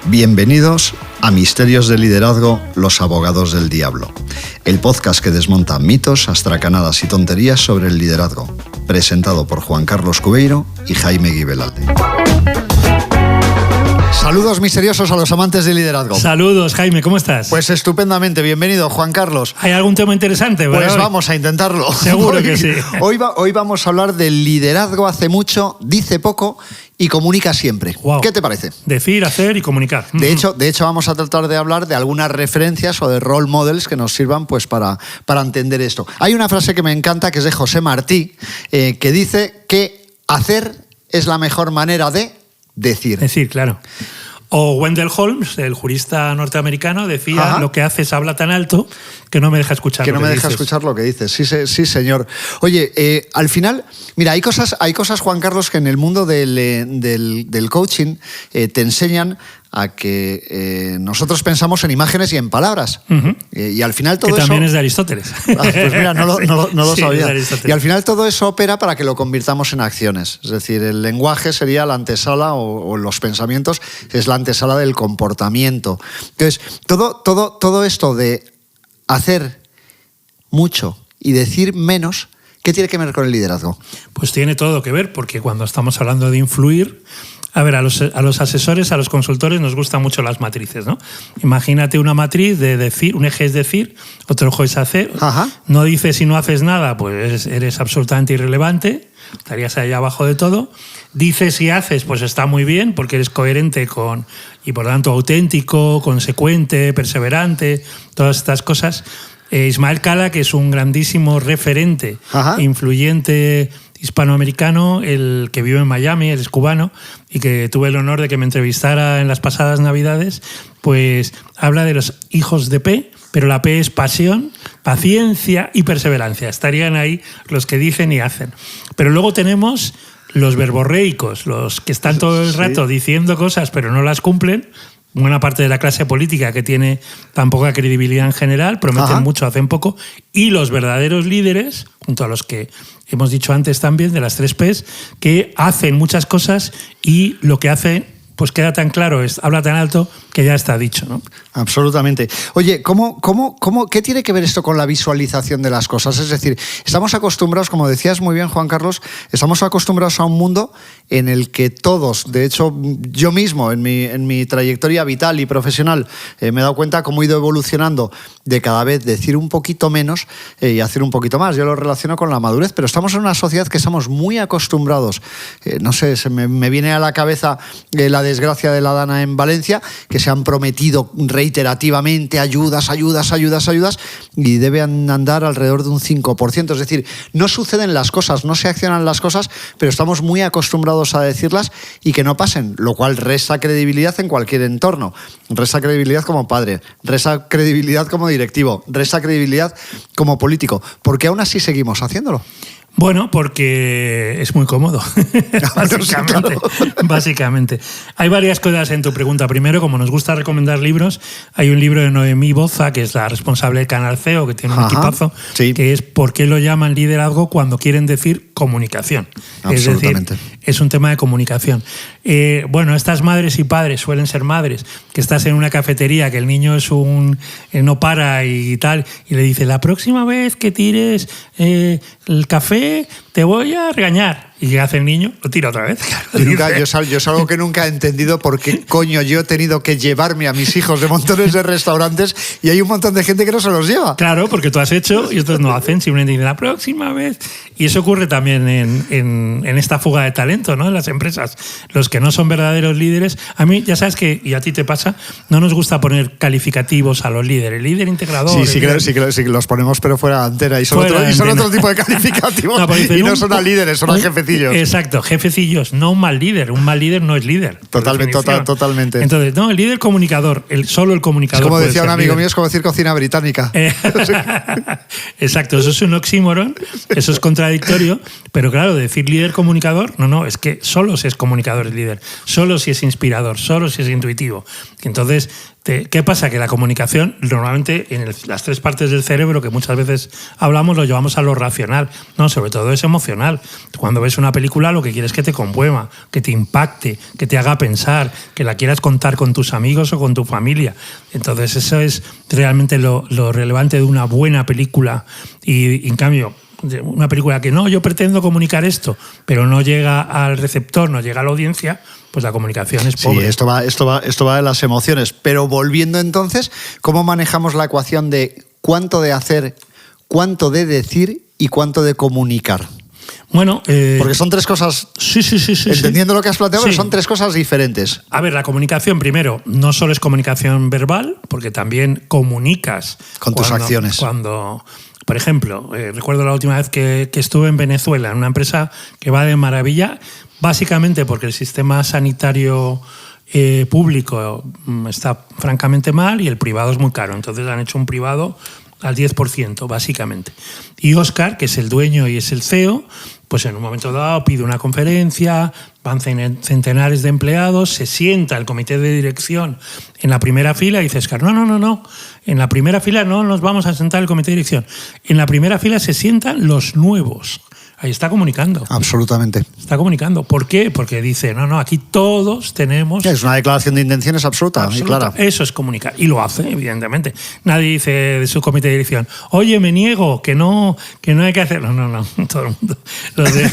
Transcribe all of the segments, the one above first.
Bienvenidos a Misterios de Liderazgo, los abogados del diablo. El podcast que desmonta mitos, astracanadas y tonterías sobre el liderazgo. Presentado por Juan Carlos Cubeiro y Jaime Guibelalde. Saludos misteriosos a los amantes del liderazgo. Saludos, Jaime, ¿cómo estás? Pues estupendamente, bienvenido, Juan Carlos. ¿Hay algún tema interesante? Pues hoy vamos a intentarlo. Seguro que sí. Hoy vamos a hablar del liderazgo hace mucho, dice poco y comunica siempre. Wow. ¿Qué te parece? Decir, hacer y comunicar. De hecho, vamos a tratar de hablar de algunas referencias o de role models que nos sirvan pues, para entender esto. Hay una frase que me encanta, que es de José Martí, que dice que hacer es la mejor manera de decir. Decir, claro. O Wendell Holmes, el jurista norteamericano, decía: Ajá. Lo que haces habla tan alto que no me deja escuchar lo que dices. Que no me deja escuchar lo que dices. Sí, señor. Oye, al final, mira, hay cosas, Juan Carlos, que en el mundo del coaching te enseñan a que nosotros pensamos en imágenes y en palabras. Uh-huh. Y al final todo eso... Que también es de Aristóteles. Pues mira, no lo sí, sabía. Y al final todo eso opera para que lo convirtamos en acciones. Es decir, el lenguaje sería la antesala, o los pensamientos es la antesala del comportamiento. Entonces, todo esto de hacer mucho y decir menos, ¿qué tiene que ver con el liderazgo? Pues tiene todo que ver, porque cuando estamos hablando de influir... A ver, a los asesores, a los consultores nos gustan mucho las matrices, ¿no? Imagínate una matriz de decir, un eje es decir, otro eje es hacer. Ajá. No dices y no haces nada, pues eres absolutamente irrelevante, estarías ahí abajo de todo. Dices y haces, pues está muy bien, porque eres coherente y por lo tanto auténtico, consecuente, perseverante, todas estas cosas. Ismael Cala, que es un grandísimo referente, Ajá. influyente hispanoamericano, el que vive en Miami, él es cubano, y que tuve el honor de que me entrevistara en las pasadas Navidades, pues habla de los hijos de P, pero la P es pasión, paciencia y perseverancia. Estarían ahí los que dicen y hacen. Pero luego tenemos los verborreicos, los que están todo el rato diciendo cosas pero no las cumplen. Buena parte de la clase política que tiene tan poca credibilidad en general, prometen Ajá. mucho, hacen poco, y los verdaderos líderes, junto a los que hemos dicho antes también, de las 3 P's, que hacen muchas cosas y lo que hace pues queda tan claro, habla tan alto que ya está dicho, ¿no? Absolutamente. Oye, ¿qué tiene que ver esto con la visualización de las cosas? Es decir, estamos acostumbrados, como decías muy bien, Juan Carlos, estamos acostumbrados a un mundo en el que todos, de hecho, yo mismo, en mi trayectoria vital y profesional, me he dado cuenta cómo he ido evolucionando de cada vez decir un poquito menos y hacer un poquito más. Yo lo relaciono con la madurez, pero estamos en una sociedad que estamos muy acostumbrados. No sé, me viene a la cabeza la desgracia de la Dana en Valencia, que se han prometido reiterativamente ayudas y deben andar alrededor de un 5%. Es decir, no suceden las cosas, no se accionan las cosas, pero estamos muy acostumbrados a decirlas y que no pasen, lo cual resta credibilidad en cualquier entorno. Resta credibilidad como padre, resta credibilidad como directivo, resta credibilidad como político. ¿Por qué aún así seguimos haciéndolo? Bueno, porque es muy cómodo, básicamente. Hay varias cosas en tu pregunta. Primero, como nos gusta recomendar libros, hay un libro de Noemí Boza, que es la responsable del Canal CEO, que tiene un equipazo, que es ¿por qué lo llaman liderazgo cuando quieren decir comunicación? Es decir, es un tema de comunicación. Bueno, estas madres y padres suelen ser madres, que estás en una cafetería, que el niño es no para y tal, y le dice: la próxima vez que tires el café te voy a regañar. ¿Y qué hace el niño? Lo tira otra vez. Yo es algo que nunca he entendido, por qué coño yo he tenido que llevarme a mis hijos de montones de restaurantes y hay un montón de gente que no se los lleva. Claro, porque tú has hecho y otros no hacen, simplemente dicen la próxima vez. Y eso ocurre también en esta fuga de talento, ¿no? En las empresas. Los que no son verdaderos líderes, a mí, ya sabes que, y a ti te pasa, no nos gusta poner calificativos a los líderes. El líder integrador. Sí, que los ponemos, pero fuera de antena. Y son otro tipo de calificativos. Y no son a líderes, son a jefecillos. Exacto, jefecillos, no un mal líder. Un mal líder no es líder. Totalmente. Entonces, no, el líder comunicador, solo el comunicador. Es como decía un amigo mío, es como decir cocina británica. Exacto, eso es un oxímoron, eso es contradictorio, Pero claro, decir líder comunicador, no, es que solo si es comunicador es líder, solo si es inspirador, solo si es intuitivo. Entonces, ¿qué pasa? Que la comunicación, normalmente en las 3 partes del cerebro que muchas veces hablamos, lo llevamos a lo racional. No, sobre todo es emocional. Cuando ves una película, lo que quieres es que te conmueva, que te impacte, que te haga pensar, que la quieras contar con tus amigos o con tu familia. Entonces, eso es realmente lo relevante de una buena película. Y en cambio, una película que yo pretendo comunicar esto, pero no llega al receptor, no llega a la audiencia, pues la comunicación es pobre. Sí, esto va de las emociones. Pero volviendo entonces, ¿cómo manejamos la ecuación de cuánto de hacer, cuánto de decir y cuánto de comunicar? Bueno, porque son 3 cosas. Sí. Entendiendo lo que has planteado, pero son 3 cosas diferentes. A ver, la comunicación, primero, no solo es comunicación verbal, porque también comunicas con tus acciones. Por ejemplo, recuerdo la última vez que estuve en Venezuela, en una empresa que va de maravilla, básicamente porque el sistema sanitario público está francamente mal y el privado es muy caro. Entonces han hecho un privado al 10%, básicamente. Y Óscar, que es el dueño y es el CEO, pues en un momento dado pide una conferencia, van centenares de empleados, se sienta el comité de dirección en la primera fila y dice Óscar, no, en la primera fila no nos vamos a sentar el comité de dirección. En la primera fila se sientan los nuevos. Ahí está comunicando. Absolutamente. Está comunicando. ¿Por qué? Porque dice, no, aquí todos tenemos... Es una declaración de intenciones absoluta y clara. Eso es comunicar. Y lo hace, evidentemente. Nadie dice de su comité de dirección, oye, me niego, que no hay que hacer... No. Todo el mundo... Los de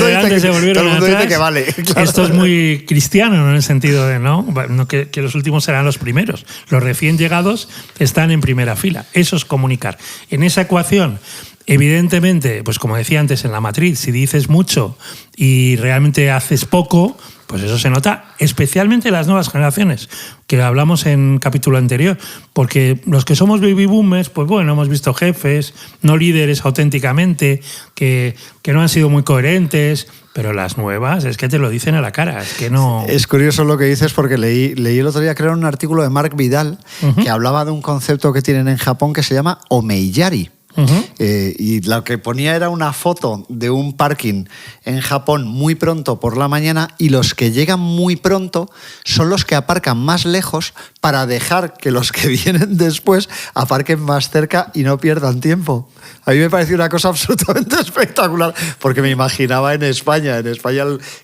delante se volvieron atrás. Todo el mundo dice que vale. Claro. Esto es muy cristiano, ¿no? En el sentido de, que los últimos serán los primeros. Los recién llegados están en primera fila. Eso es comunicar. En esa ecuación... Evidentemente, pues como decía antes en la matriz, si dices mucho y realmente haces poco, pues eso se nota, especialmente en las nuevas generaciones, que hablamos en capítulo anterior, porque los que somos baby boomers, pues bueno, hemos visto jefes, no líderes auténticamente, que no han sido muy coherentes, pero las nuevas es que te lo dicen a la cara, es que no... Es curioso lo que dices porque leí el otro día, creo, un artículo de Mark Vidal que hablaba de un concepto que tienen en Japón que se llama omeiyari. Y lo que ponía era una foto de un parking en Japón muy pronto por la mañana y los que llegan muy pronto son los que aparcan más lejos para dejar que los que vienen después aparquen más cerca y no pierdan tiempo. A mí me pareció una cosa absolutamente espectacular porque me imaginaba en España el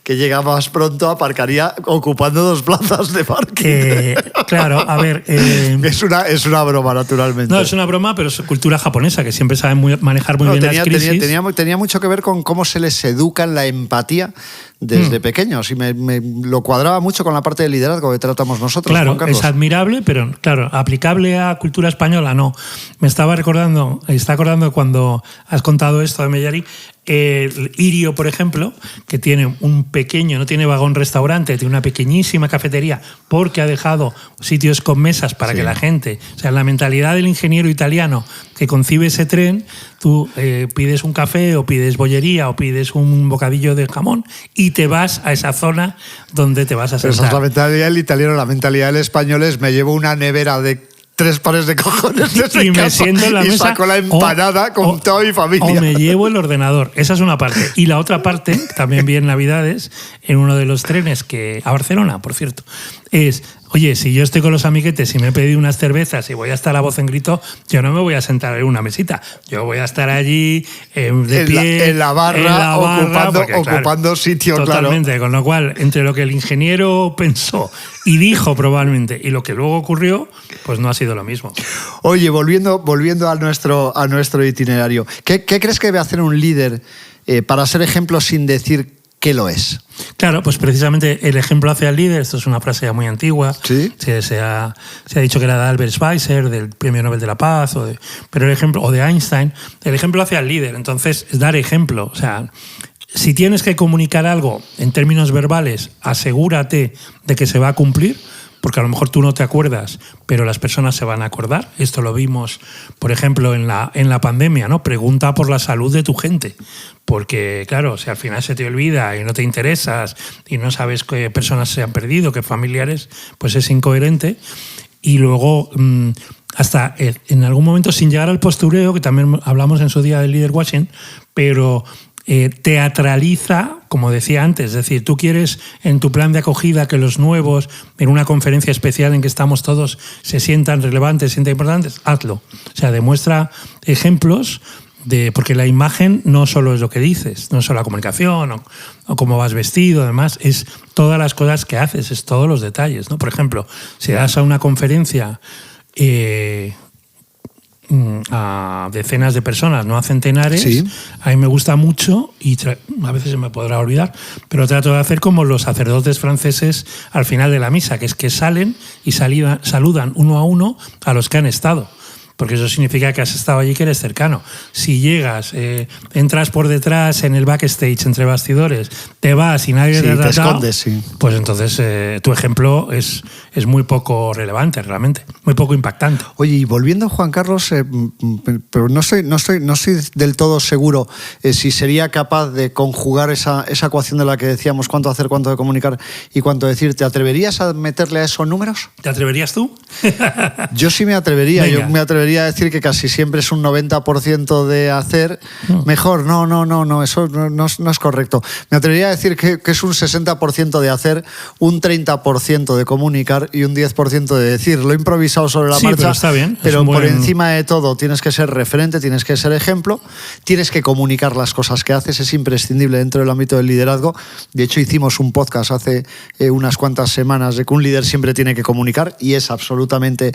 que llega más pronto aparcaría ocupando 2 plazas de parking. Claro, a ver... Es una broma, naturalmente. No, es una broma, pero es cultura japonesa, que siempre saben manejar muy bien las crisis. Tenía mucho que ver con cómo se les educa en la empatía desde pequeños y me lo cuadraba mucho con la parte de liderazgo que tratamos nosotros. Claro, es admirable, pero claro, aplicable a cultura española no. Me está acordando cuando has contado esto de Mellari, el Irio, por ejemplo, que tiene no tiene vagón restaurante, tiene una pequeñísima cafetería porque ha dejado sitios con mesas para que la gente, o sea, la mentalidad del ingeniero italiano que concibe ese tren, tú pides un café o pides bollería o pides un bocadillo de jamón y te vas a esa zona donde te vas a sentar. Esa es la mentalidad del italiano, la mentalidad del español es me llevo una nevera de 3 pares de cojones desde y casa me siento en la y mesa, saco la empanada con toda mi familia. O me llevo el ordenador. Esa es una parte. Y la otra parte, también vi en Navidades, en uno de los trenes a Barcelona, por cierto, es... Oye, si yo estoy con los amiguetes y me he pedido unas cervezas y voy a estar a voz en grito, yo no me voy a sentar en una mesita. Yo voy a estar allí de pie... En la barra ocupando sitio, totalmente, claro. Con lo cual, entre lo que el ingeniero pensó y dijo probablemente y lo que luego ocurrió, pues no ha sido lo mismo. Oye, volviendo a nuestro itinerario, ¿qué crees que debe hacer un líder para ser ejemplo sin decir que lo es? Claro, pues precisamente el ejemplo hacia el líder, esto es una frase ya muy antigua, ¿sí? Se ha dicho que era de Albert Schweitzer, del Premio Nobel de la Paz, o de Einstein, el ejemplo hacia el líder, entonces es dar ejemplo, o sea, si tienes que comunicar algo en términos verbales, asegúrate de que se va a cumplir, porque a lo mejor tú no te acuerdas, pero las personas se van a acordar. Esto lo vimos, por ejemplo, en la pandemia, ¿no? Pregunta por la salud de tu gente, porque, claro, si al final se te olvida y no te interesas y no sabes qué personas se han perdido, qué familiares, pues es incoherente. Y luego, hasta en algún momento, sin llegar al postureo, que también hablamos en su día del líder washing, pero teatraliza, como decía antes, es decir, tú quieres en tu plan de acogida que los nuevos, en una conferencia especial en que estamos todos, se sientan relevantes, se sientan importantes, hazlo. O sea, demuestra ejemplos porque la imagen no solo es lo que dices, no es solo la comunicación o cómo vas vestido, además es todas las cosas que haces, es todos los detalles, ¿no? Por ejemplo, si das a una conferencia a decenas de personas, no a centenares, sí. A mí me gusta mucho y a veces se me podrá olvidar, pero trato de hacer como los sacerdotes franceses al final de la misa, que es que salen y saludan uno a uno a los que han estado. Porque eso significa que has estado allí, que eres cercano. Si llegas, entras por detrás en el backstage, entre bastidores, te vas y nadie te ha tratado, escondes, sí. Pues entonces tu ejemplo es muy poco relevante, realmente, muy poco impactante. Oye, y volviendo, Juan Carlos, pero no estoy del todo seguro si sería capaz de conjugar esa ecuación de la que decíamos, cuánto hacer, cuánto de comunicar y cuánto decir. ¿Te atreverías a meterle a esos números? ¿Te atreverías tú? Yo sí me atrevería. Venga. Yo me atrevería a decir que casi siempre es un 90% de hacer. Mejor, no, eso no es correcto. Me atrevería a decir que es un 60% de hacer, un 30% de comunicar y un 10% de decir. Lo he improvisado sobre la marcha, pero está bien. Pero por encima de todo tienes que ser referente, tienes que ser ejemplo, tienes que comunicar las cosas que haces, es imprescindible dentro del ámbito del liderazgo. De hecho, hicimos un podcast hace unas cuantas semanas de que un líder siempre tiene que comunicar y es absolutamente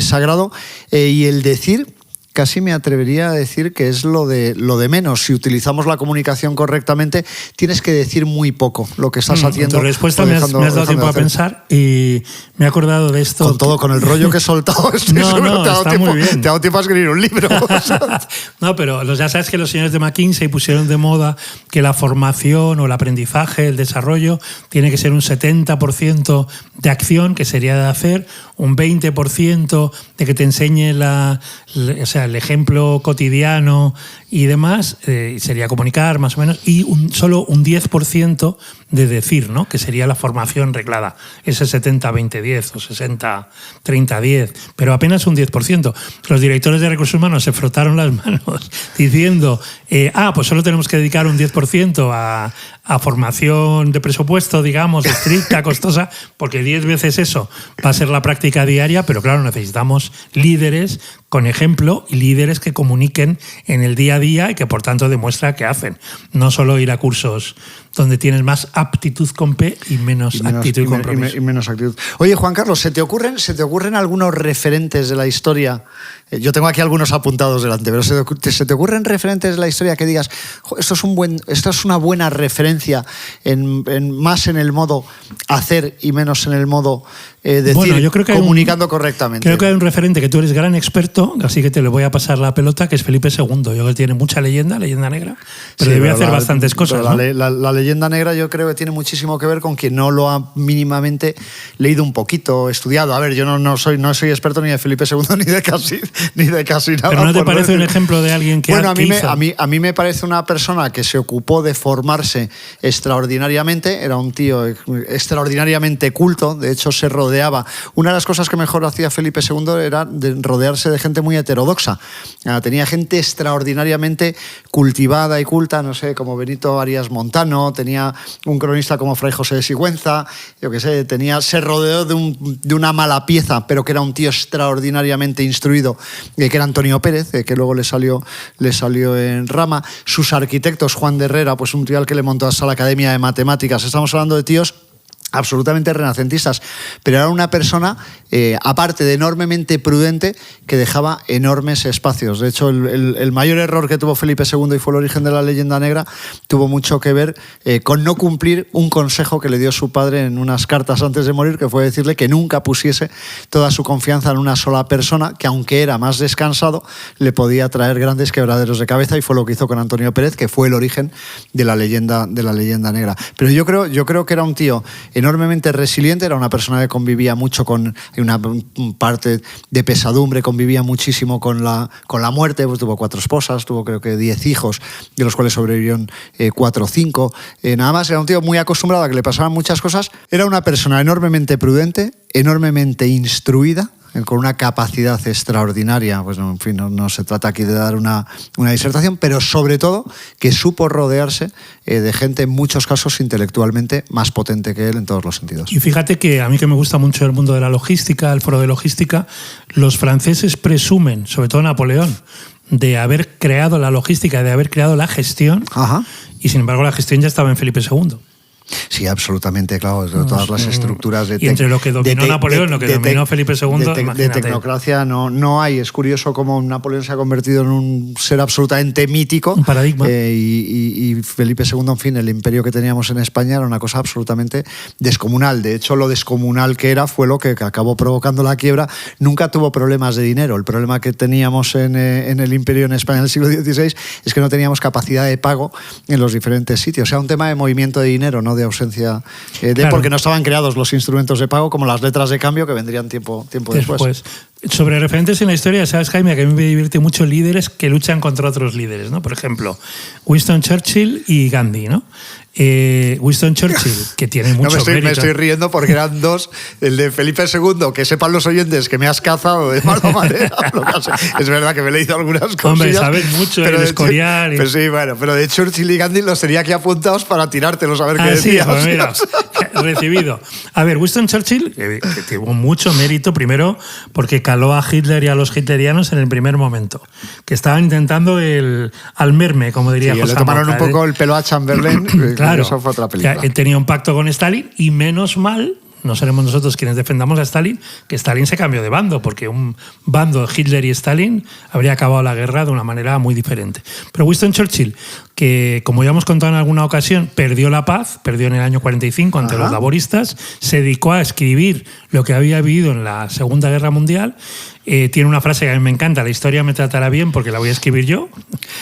sagrado. Y el decir, casi me atrevería a decir que es lo de menos. Si utilizamos la comunicación correctamente, tienes que decir muy poco lo que estás haciendo. Tu respuesta me has dado tiempo a pensar y me he acordado de esto. Con todo, con el rollo que he soltado, muy bien. Te ha dado tiempo a escribir un libro. No, pero ya sabes que los señores de McKinsey pusieron de moda que la formación o el aprendizaje, el desarrollo, tiene que ser un 70% de acción, que sería de hacer, un 20% de que te enseñe el ejemplo cotidiano y demás, sería comunicar más o menos, y solo un 10% de decir, ¿no? Que sería la formación reglada, ese 70-20-10 o 60-30-10, pero apenas un 10%. Los directores de recursos humanos se frotaron las manos diciendo, pues solo tenemos que dedicar un 10% a formación de presupuesto, digamos, estricta, costosa, porque 10 veces eso va a ser la práctica diaria, pero claro, necesitamos líderes con ejemplo y líderes que comuniquen en el día a día y que por tanto demuestra que hacen. No solo ir a cursos donde tienes más aptitud con P y menos actitud y compromiso. Y menos actitud. Oye, Juan Carlos, ¿se te ocurren algunos referentes de la historia? Yo tengo aquí algunos apuntados delante, pero ¿se te ocurren referentes de la historia que digas, esto es una buena referencia más en el modo hacer y menos en el modo decir, bueno, yo creo que comunicando correctamente? Creo que hay un referente que tú eres gran experto, así que te le voy a pasar la pelota, que es Felipe II. Yo creo que tiene mucha leyenda negra, pero debe hacer bastantes cosas, ¿no? La leyenda negra yo creo que tiene muchísimo que ver con quien no lo ha mínimamente leído un poquito, estudiado. A ver, yo no soy experto ni de Felipe II ni de casi nada. ¿Pero no te parece un ejemplo de alguien que Bueno, a mí me parece una persona que se ocupó de formarse extraordinariamente, era un tío extraordinariamente culto, de hecho se rodeaba. Una de las cosas que mejor hacía Felipe II era rodearse de gente muy heterodoxa. Tenía gente extraordinariamente cultivada y culta, no sé, como Benito Arias Montano, tenía un cronista como Fray José de Sigüenza, yo qué sé, se rodeó de una mala pieza, pero que era un tío extraordinariamente instruido, que era Antonio Pérez, que luego le salió en rama. Sus arquitectos, Juan de Herrera, pues un tío al que le montó hasta la Academia de Matemáticas. Estamos hablando de tíos absolutamente renacentistas, pero era una persona, aparte de enormemente prudente, que dejaba enormes espacios. De hecho, el mayor error que tuvo Felipe II, y fue el origen de la leyenda negra, tuvo mucho que ver con no cumplir un consejo que le dio su padre en unas cartas antes de morir, que fue decirle que nunca pusiese toda su confianza en una sola persona, que aunque era más descansado, le podía traer grandes quebraderos de cabeza, y fue lo que hizo con Antonio Pérez, que fue el origen de la leyenda negra. Pero yo creo que era un tío enormemente resiliente, era una persona que convivía mucho con una parte de pesadumbre, convivía muchísimo con la muerte, pues tuvo 4 esposas, tuvo creo que 10 hijos, de los cuales sobrevivieron 4 o 5, nada más. Era un tío muy acostumbrado a que le pasaban muchas cosas, era una persona enormemente prudente, enormemente instruida, con una capacidad extraordinaria, pues en fin, no se trata aquí de dar una disertación, pero sobre todo que supo rodearse de gente en muchos casos intelectualmente más potente que él en todos los sentidos. Y fíjate que a mí, que me gusta mucho el mundo de la logística, el foro de logística, los franceses presumen, sobre todo Napoleón, de haber creado la logística, de haber creado la gestión. Ajá. Y sin embargo la gestión ya estaba en Felipe II. Sí, absolutamente, claro. Todas las estructuras de y entre lo que dominó Napoleón, lo que dominó Felipe II, de tecnocracia no hay. Es curioso cómo Napoleón se ha convertido en un ser absolutamente mítico. Un paradigma. Y Felipe II, en fin, el imperio que teníamos en España era una cosa absolutamente descomunal. De hecho, lo descomunal que era fue lo que acabó provocando la quiebra. Nunca tuvo problemas de dinero. El problema que teníamos en el imperio en España en el siglo XVI es que no teníamos capacidad de pago en los diferentes sitios. O sea, un tema de movimiento de dinero, no de ausencia claro. Porque no estaban creados los instrumentos de pago como las letras de cambio que vendrían tiempo después. Sobre referentes en la historia, sabes, Jaime, que a mí me divierte mucho líderes que luchan contra otros líderes, ¿no? Por ejemplo, Winston Churchill y Gandhi, ¿no? Winston Churchill, que tiene mucho mérito. Me estoy riendo porque eran dos, el de Felipe II, que sepan los oyentes que me has cazado de mala manera. Es verdad que me he leído algunas cosas. Hombre, sabes mucho, el Escorial. Pues sí, bueno, pero de Churchill y Gandhi los tenía aquí apuntados para tirártelos a ver qué decías. Sí, pues mira, recibido. A ver, Winston Churchill, que tuvo mucho mérito, primero porque caló a Hitler y a los hitlerianos en el primer momento, que estaban intentando al merme, como diría José. Le tomaron un poco el pelo a Chamberlain. Claro, eso fue otra película. Que tenía un pacto con Stalin y menos mal, no seremos nosotros quienes defendamos a Stalin, que Stalin se cambió de bando, porque un bando, Hitler y Stalin, habría acabado la guerra de una manera muy diferente. Pero Winston Churchill, que como ya hemos contado en alguna ocasión, perdió la paz, perdió en el año 45 ante los laboristas, se dedicó a escribir lo que había vivido en la Segunda Guerra Mundial. Tiene una frase que a mí me encanta: la historia me tratará bien porque la voy a escribir yo.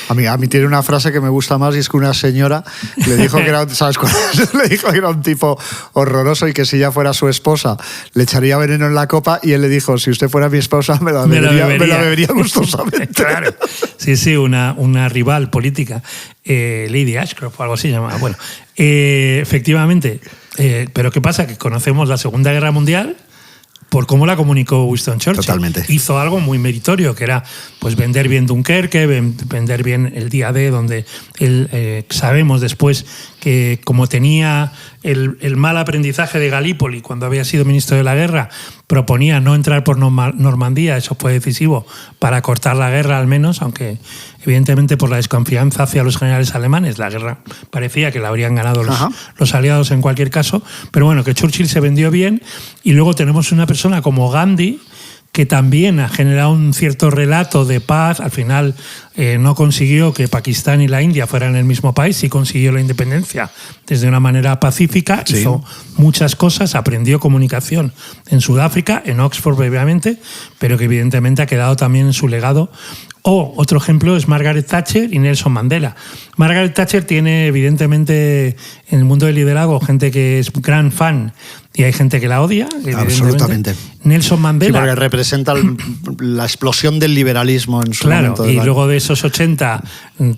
A mí tiene una frase que me gusta más, y es que una señora le dijo que era, ¿sabes cuál? Le dijo que era un tipo horroroso y que si ella fuera su esposa le echaría veneno en la copa, y él le dijo: si usted fuera mi esposa me la bebería gustosamente. Claro. Sí, una rival política, Lady Ashcroft o algo así llamada. Bueno, efectivamente, pero ¿qué pasa? Que conocemos la Segunda Guerra Mundial por cómo la comunicó Winston Churchill. Totalmente. Hizo algo muy meritorio, que era pues vender bien Dunkerque, vender bien el día D, donde él, sabemos después que como tenía el mal aprendizaje de Galípoli cuando había sido ministro de la guerra, proponía no entrar por Normandía. Eso fue decisivo para cortar la guerra al menos, aunque evidentemente por la desconfianza hacia los generales alemanes la guerra parecía que la habrían ganado los aliados en cualquier caso. Pero bueno, que Churchill se vendió bien. Y luego tenemos una persona como Gandhi, que también ha generado un cierto relato de paz. Al final no consiguió que Pakistán y la India fueran el mismo país, sí consiguió la independencia desde una manera pacífica. Sí. Hizo muchas cosas, aprendió comunicación en Sudáfrica, en Oxford brevemente, pero que evidentemente ha quedado también en su legado. Otro ejemplo es Margaret Thatcher y Nelson Mandela. Margaret Thatcher tiene evidentemente en el mundo del liderazgo gente que es gran fan y hay gente que la odia. Absolutamente. Nelson Mandela. Sí, porque representa la explosión del liberalismo en su momento. Claro, y luego de esos 80,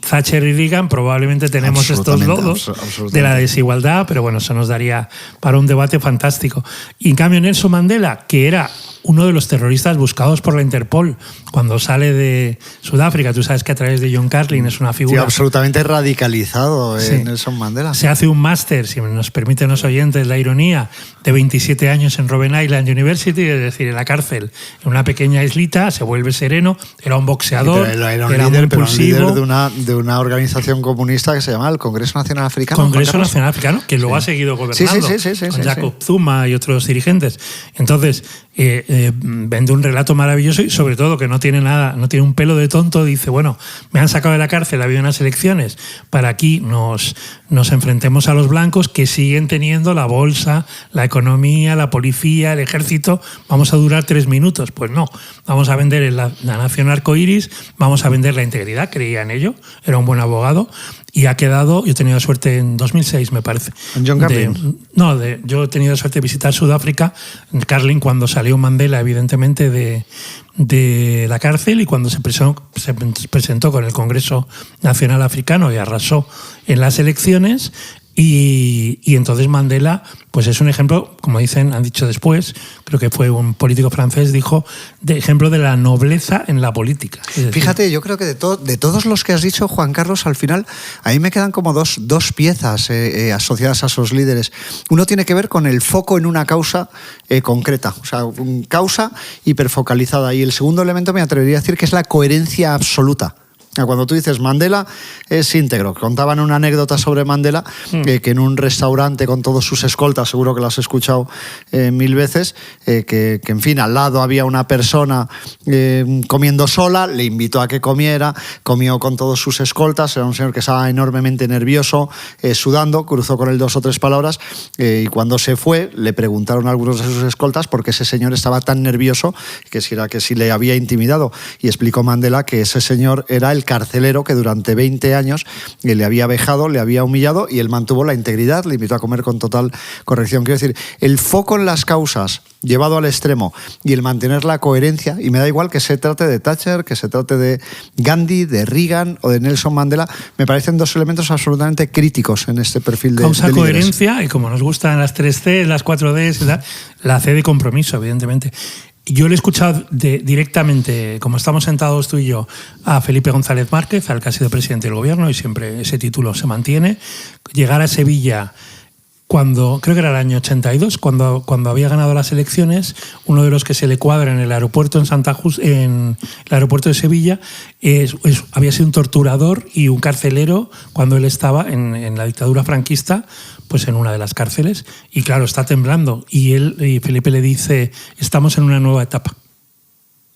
Thatcher y Reagan, probablemente tenemos estos lodos de la desigualdad, pero bueno, eso nos daría para un debate fantástico. Y en cambio Nelson Mandela, que era uno de los terroristas buscados por la Interpol cuando sale de Sudáfrica, tú sabes que a través de John Carlin es una figura... Sí, absolutamente radicalizado Nelson Mandela. Se hace un máster, si nos permiten los oyentes la ironía, de 27 años en Robben Island University, es decir, en la cárcel, en una pequeña islita, se vuelve sereno, era un boxeador, era muy impulsivo. De una organización comunista que se llama el Congreso Nacional Africano. Congreso Nacional Africano, que luego ha seguido gobernando con Jacob Zuma y otros dirigentes. Entonces, vende un relato maravilloso y sobre todo que no tiene nada, no tiene un pelo de tonto. Dice, bueno, me han sacado de la cárcel, ha habido unas elecciones, para aquí nos enfrentemos a los blancos que siguen teniendo la bolsa, la economía, la policía, el ejército. Vamos a durar 3 minutos. Pues no, vamos a vender la nación arcoíris, vamos a vender la integridad. Creía en ello, era un buen abogado. Y ha quedado, yo he tenido suerte en 2006, me parece. ¿En John Carlin? Yo he tenido suerte de visitar Sudáfrica, en Carlin, cuando salió Mandela, evidentemente, de la cárcel, y cuando se presentó con el Congreso Nacional Africano y arrasó en las elecciones. Y entonces Mandela, pues es un ejemplo, como han dicho después, creo que fue un político francés, dijo, de ejemplo de la nobleza en la política. Fíjate, yo creo que de todos los que has dicho, Juan Carlos, al final, a mí me quedan como dos piezas asociadas a esos líderes. Uno tiene que ver con el foco en una causa concreta, o sea, causa hiperfocalizada. Y el segundo elemento me atrevería a decir que es la coherencia absoluta. Cuando tú dices Mandela es íntegro. Contaban una anécdota sobre Mandela, que en un restaurante con todos sus escoltas, seguro que lo has escuchado 1000 veces, que en fin, al lado había una persona comiendo sola, le invitó a que comiera, comió con todos sus escoltas, era un señor que estaba enormemente nervioso, sudando, cruzó con él 2 o 3 palabras, y cuando se fue le preguntaron a algunos de sus escoltas por qué ese señor estaba tan nervioso, que si le había intimidado, y explicó Mandela que ese señor era el carcelero que durante 20 años le había vejado, le había humillado, y él mantuvo la integridad, le invitó a comer con total corrección. Quiero decir, el foco en las causas llevado al extremo y el mantener la coherencia, y me da igual que se trate de Thatcher, que se trate de Gandhi, de Reagan o de Nelson Mandela, me parecen 2 elementos absolutamente críticos en este perfil de causa, de coherencia, y como nos gustan las 3C, las 4D, la C de compromiso, evidentemente. Yo le he escuchado directamente, como estamos sentados tú y yo, a Felipe González Márquez, al que ha sido presidente del gobierno, y siempre ese título se mantiene, llegar a Sevilla creo que era el año 82, cuando había ganado las elecciones. Uno de los que se le cuadra en el aeropuerto en el aeropuerto de Sevilla había sido un torturador y un carcelero cuando él estaba en la dictadura franquista, pues en una de las cárceles, y claro, está temblando, y Felipe le dice, estamos en una nueva etapa.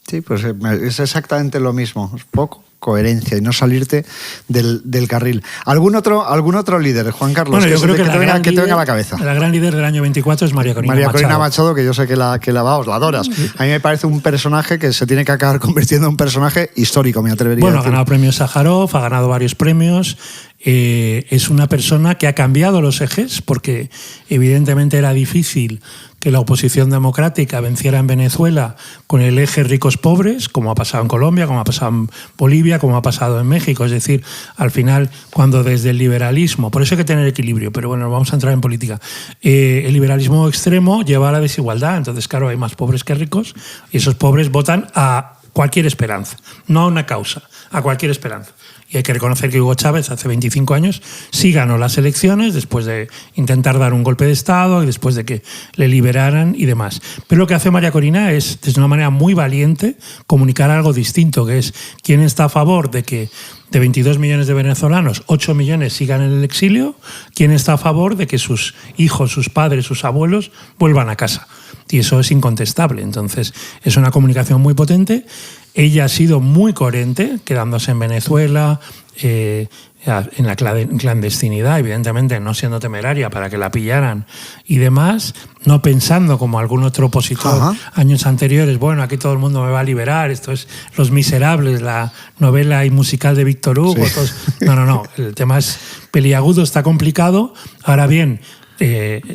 Sí, pues es exactamente lo mismo, es poco coherencia y no salirte del carril. ¿Algún otro líder, Juan Carlos? Bueno, yo creo que te venga a la cabeza. La gran líder del año 24 es María Corina Machado, que yo sé que la adoras. A mí me parece un personaje que se tiene que acabar convirtiendo en un personaje histórico, me atrevería a decir. Ha ganado premios Sájarov, ha ganado varios premios. Es una persona que ha cambiado los ejes, porque evidentemente era difícil que la oposición democrática venciera en Venezuela con el eje ricos-pobres, como ha pasado en Colombia, como ha pasado en Bolivia, como ha pasado en México. Es decir, al final, cuando desde el liberalismo, por eso hay que tener equilibrio, pero bueno, vamos a entrar en política, el liberalismo extremo lleva a la desigualdad. Entonces, claro, hay más pobres que ricos, y esos pobres votan a cualquier esperanza, no a una causa, a cualquier esperanza. Y hay que reconocer que Hugo Chávez hace 25 años sí ganó las elecciones después de intentar dar un golpe de Estado y después de que le liberaran y demás. Pero lo que hace María Corina es, de una manera muy valiente, comunicar algo distinto, que es quién está a favor de que de 22 millones de venezolanos, 8 millones sigan en el exilio, quién está a favor de que sus hijos, sus padres, sus abuelos vuelvan a casa. Y eso es incontestable. Entonces, es una comunicación muy potente. Ella ha sido muy coherente, quedándose en Venezuela, en la clandestinidad, evidentemente no siendo temeraria para que la pillaran y demás, no pensando como algún otro opositor años anteriores, bueno, aquí todo el mundo me va a liberar, esto es Los Miserables, la novela y musical de Víctor Hugo. Sí. No, el tema es peliagudo, está complicado. Ahora bien,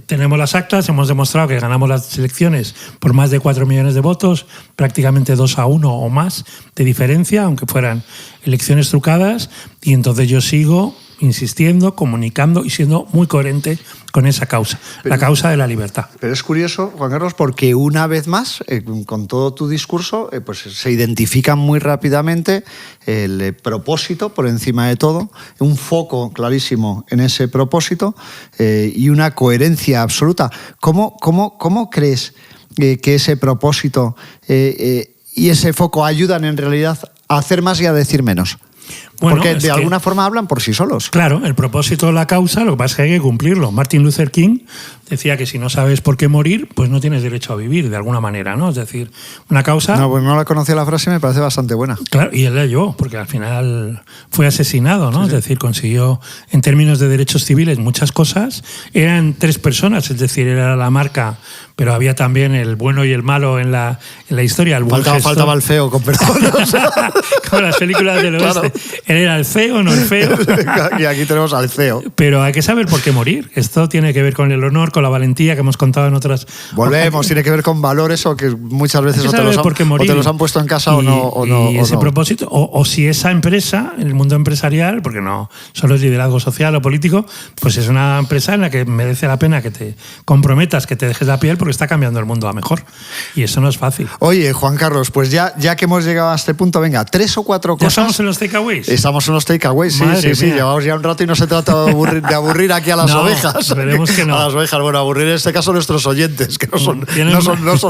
tenemos las actas, hemos demostrado que ganamos las elecciones por más de 4 millones de votos, prácticamente 2-1 o más de diferencia, aunque fueran elecciones trucadas, y entonces yo sigo insistiendo, comunicando y siendo muy coherente con esa causa, la causa de la libertad. Pero es curioso, Juan Carlos, porque una vez más, con todo tu discurso, pues se identifica muy rápidamente el propósito por encima de todo, un foco clarísimo en ese propósito y una coherencia absoluta. ¿Cómo crees que ese propósito y ese foco ayudan en realidad a hacer más y a decir menos? Bueno, porque de alguna forma hablan por sí solos. Claro, el propósito de la causa, lo que pasa es que hay que cumplirlo. Martin Luther King decía que si no sabes por qué morir, pues no tienes derecho a vivir, de alguna manera, ¿no? Es decir, una causa... No, pues no la conocía la frase, me parece bastante buena. Claro, y él leyó, porque al final fue asesinado, ¿no? Sí. Es decir, consiguió, en términos de derechos civiles, muchas cosas. Eran 3 personas, es decir, era la marca pero había también el bueno y el malo en la historia. El Faltaba el feo, con perdón. Como las películas del oeste. Claro. Él era el feo, no el feo. Y aquí tenemos al feo. Pero hay que saber por qué morir. Esto tiene que ver con el honor, con la valentía que hemos contado en otras... Volvemos, tiene que ver con valores o que muchas veces o te los han puesto en casa o no. Y ese propósito, o si esa empresa, en el mundo empresarial, porque no solo es liderazgo social o político, pues es una empresa en la que merece la pena que te comprometas, que te dejes la piel, porque está cambiando el mundo a mejor. Y eso no es fácil. Oye, Juan Carlos, pues ya que hemos llegado a este punto, venga, 3 o 4 cosas. ¿Ya estamos en los takeaways? Estamos en los takeaways, sí. Llevamos ya un rato y no se trata de aburrir aquí a las ovejas. Esperemos que no. A las ovejas, bueno, aburrir en este caso a nuestros oyentes, que no son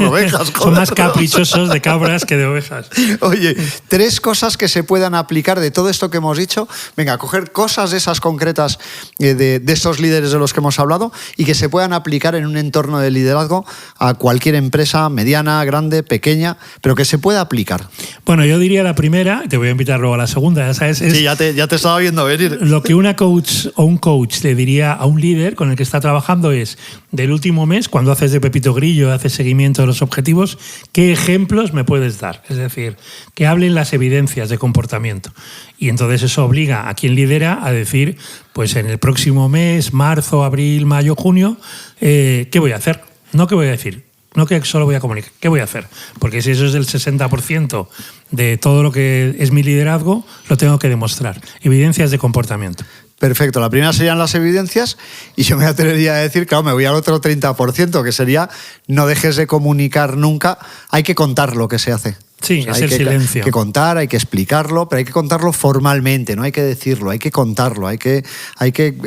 ovejas. Son más caprichosos de cabras que de ovejas. Oye, 3 cosas que se puedan aplicar de todo esto que hemos dicho. Venga, coger cosas de esas concretas de estos líderes de los que hemos hablado y que se puedan aplicar en un entorno de liderazgo a cualquier empresa, mediana, grande, pequeña, pero que se pueda aplicar. Bueno, yo diría la primera, te voy a invitar luego a la segunda, ya sabes. Sí, ya te estaba viendo venir. Lo que una coach o un coach le diría a un líder con el que está trabajando es, del último mes, cuando haces de Pepito Grillo, haces seguimiento de los objetivos, ¿qué ejemplos me puedes dar? Es decir, que hablen las evidencias de comportamiento. Y entonces eso obliga a quien lidera a decir, pues en el próximo mes, marzo, abril, mayo, junio, ¿qué voy a hacer? No qué voy a decir, no que solo voy a comunicar, ¿qué voy a hacer? Porque si eso es el 60% de todo lo que es mi liderazgo, lo tengo que demostrar. Evidencias de comportamiento. Perfecto, la primera serían las evidencias y yo me atrevería a decir, claro, me voy al otro 30%, que sería no dejes de comunicar nunca, hay que contar lo que se hace. Sí, o sea, es el silencio. Hay que contar, hay que explicarlo, pero hay que contarlo formalmente, no hay que decirlo, hay que contarlo, hay que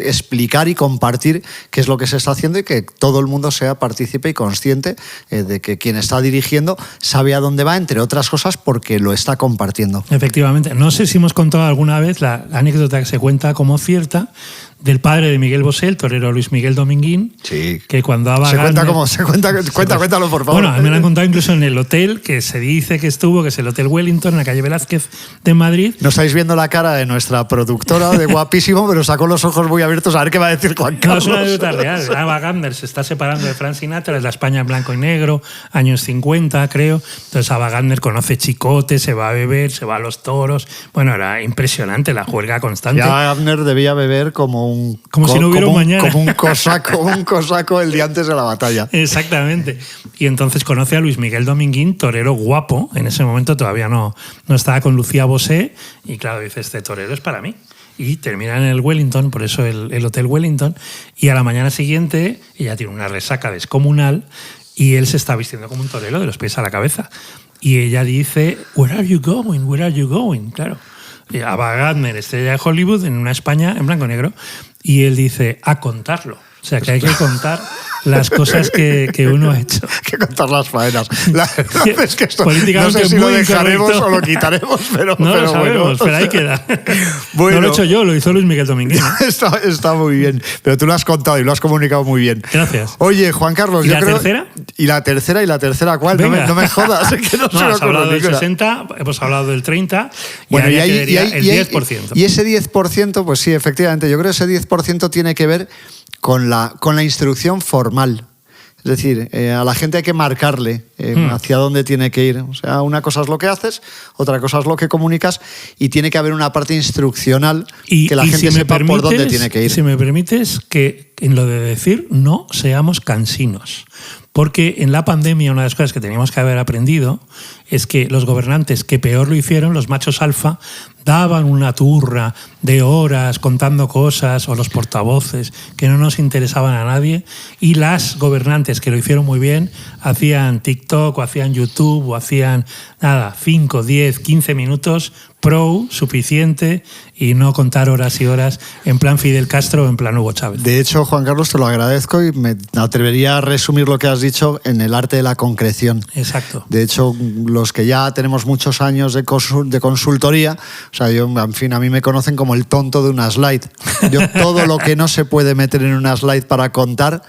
explicar y compartir qué es lo que se está haciendo y que todo el mundo sea partícipe y consciente de que quien está dirigiendo sabe a dónde va, entre otras cosas, porque lo está compartiendo. Efectivamente. No sé si hemos contado alguna vez la anécdota que se cuenta como cierta del padre de Miguel Bosé, el torero Luis Miguel Dominguín, sí. Que cuando Ava Gardner... Cuéntalo, por favor. Bueno, me lo han contado incluso en el hotel que se dice que estuvo, que es el Hotel Wellington, en la calle Velázquez de Madrid. No estáis viendo la cara de nuestra productora, de guapísimo, pero sacó los ojos muy abiertos a ver qué va a decir Juan Carlos. No, es una anécdota real. Ava Gardner se está separando de Frank Sinatra, es la España en blanco y negro, años 50, creo. Entonces Ava Gardner conoce chicote, se va a beber, se va a los toros. Bueno, era impresionante la juerga constante. Ava Gardner debía beber como si no hubiera un mañana. Como un cosaco el día antes de la batalla. Exactamente. Y entonces conoce a Luis Miguel Dominguín, torero guapo. En ese momento todavía no estaba con Lucía Bosé. Y claro, dice, este torero es para mí. Y termina en el Wellington, por eso el Hotel Wellington. Y a la mañana siguiente ella tiene una resaca descomunal y él se está vistiendo como un torero de los pies a la cabeza. Y ella dice, "Where are you going? Where are you going?" Claro. Ava Gardner, estrella de Hollywood, en una España en blanco y negro. Y él dice, a contarlo. O sea, que hay que contar las cosas que uno ha hecho. Hay que contar las faenas. La verdad es que esto políticamente no sé si muy lo dejaremos incorrecto. o lo quitaremos, pero no pero lo sabemos, bueno. pero ahí queda. Bueno, no lo he hecho yo, lo hizo Luis Miguel Dominguín. Está muy bien, pero tú lo has contado y lo has comunicado muy bien. Gracias. Oye, Juan Carlos, ¿Y la tercera? ¿Y la tercera cuál? No me jodas, es que no se me has hablado del ninguna. 60, hemos hablado del 30 y bueno, ahí quedaría el 10%. Y ese 10%, pues sí, efectivamente, yo creo que ese 10% tiene que ver con la instrucción formal. Es decir, a la gente hay que marcarle hacia dónde tiene que ir. O sea, una cosa es lo que haces, otra cosa es lo que comunicas y tiene que haber una parte instruccional que la gente sepa por dónde tiene que ir. Si me permites, que en lo de decir no seamos cansinos. Porque en la pandemia una de las cosas que teníamos que haber aprendido es que los gobernantes que peor lo hicieron, los machos alfa, daban una turra de horas contando cosas, o los portavoces que no nos interesaban a nadie, y las gobernantes que lo hicieron muy bien hacían TikTok o hacían YouTube o hacían 5, 10, 15 minutos pro, suficiente, y no contar horas y horas en plan Fidel Castro o en plan Hugo Chávez. De hecho, Juan Carlos, te lo agradezco y me atrevería a resumir lo que has dicho en el arte de la concreción. Exacto. De hecho, los que ya tenemos muchos años de consultoría, o sea, en fin, a mí me conocen como el tonto de una slide. Yo todo lo que no se puede meter en una slide para contar,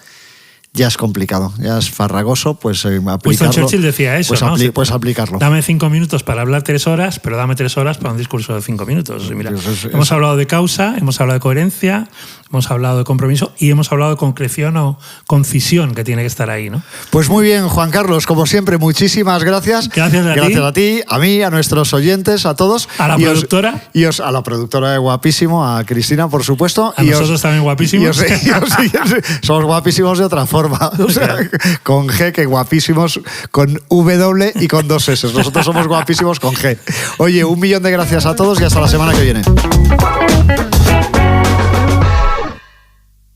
ya es complicado, ya es farragoso, pues aplicarlo. Winston Churchill decía eso, pues ¿no? Pues aplicarlo. Dame 5 minutos para hablar 3 horas, pero dame 3 horas para un discurso de 5 minutos. Y mira, hemos hablado de causa, hemos hablado de coherencia, hemos hablado de compromiso y hemos hablado de concreción o concisión que tiene que estar ahí, ¿no? Pues muy bien, Juan Carlos, como siempre, muchísimas gracias. Gracias a ti, a mí, a nuestros oyentes, a todos. A la productora. A la productora de Guapísimo, a Cristina, por supuesto. A nosotros también guapísimos. Somos guapísimos de otra forma. O sea, con G, que guapísimos con W y con 2 S. Nosotros somos guapísimos con G. Oye, 1.000.000 de gracias a todos y hasta la semana que viene.